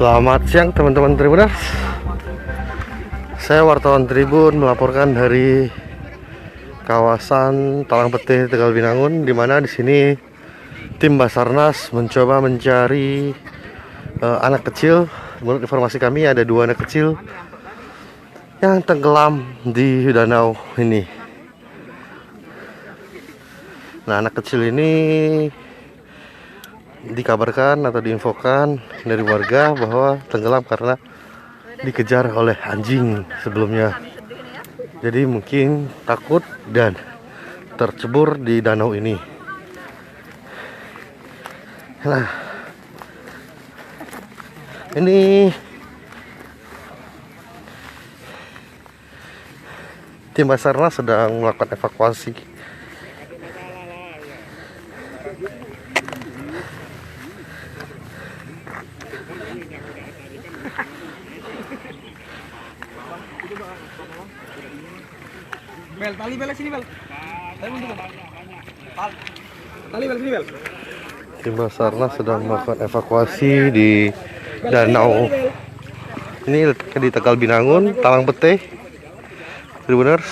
Selamat siang teman-teman Tribuners. Saya wartawan Tribun melaporkan dari kawasan Talang Petih, Tegal Binangun, di mana di sini tim Basarnas mencoba mencari anak kecil. Menurut informasi kami ada 2 anak kecil yang tenggelam di danau ini. Nah, anak kecil ini dikabarkan atau diinfokan dari warga bahwa tenggelam karena dikejar oleh anjing sebelumnya. Jadi mungkin takut dan tercebur di danau ini. Nah, ini tim Basarnas sedang melakukan evakuasi. Bel, tali bel sini bel. Tali bel sini bel. Tim Basarnas sedang melakukan evakuasi di danau ini di Tegal Binangun, Talang Petih, Tribuners.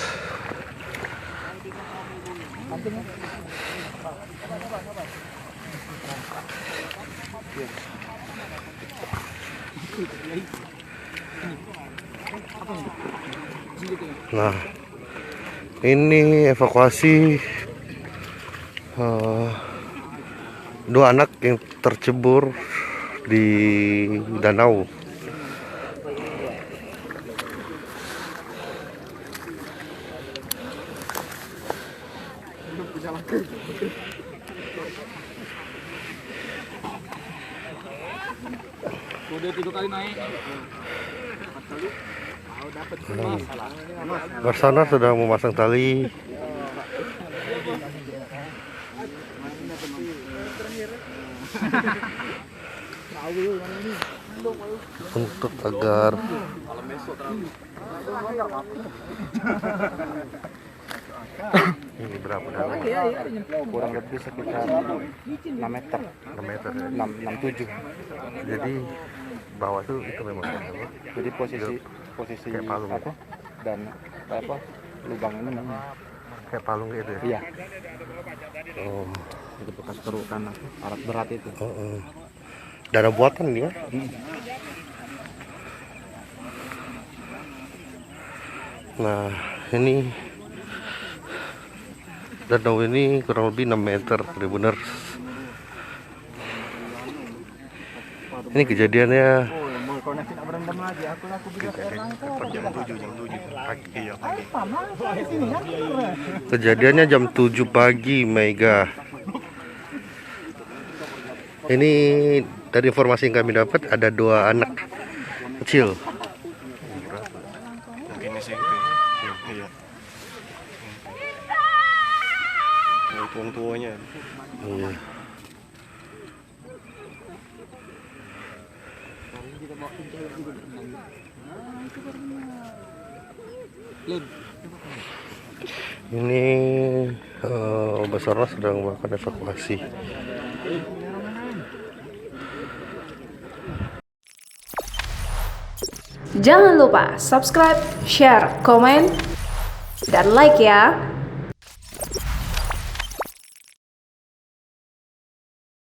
Nah, ini evakuasi 2 anak yang tercebur di danau. Udah 3 kali naik. Basarnas sedang memasang tali untuk agar ini berapa dalam? Kurang lebih sekitar 6 meter, 6,7. Jadi bawah itu memang Jadi posisi kayak palung. apa dan apa lubang ini memang kayak palung gitu ya? iya, Oh, itu bekas kerukan alat berat itu. danau buatan dia. Nah, ini danau ini kurang lebih 6 meter, Tribuners. Ini kejadiannya Kejadiannya jam 7 pagi, Mega. Ini dari informasi yang kami dapat ada 2 anak kecil. Mungkin sih itu. Iya. Tuang-tuanya. Iya. Ini Basarnas sedang melakukan evakuasi. Jangan lupa subscribe, share, komen, dan like ya.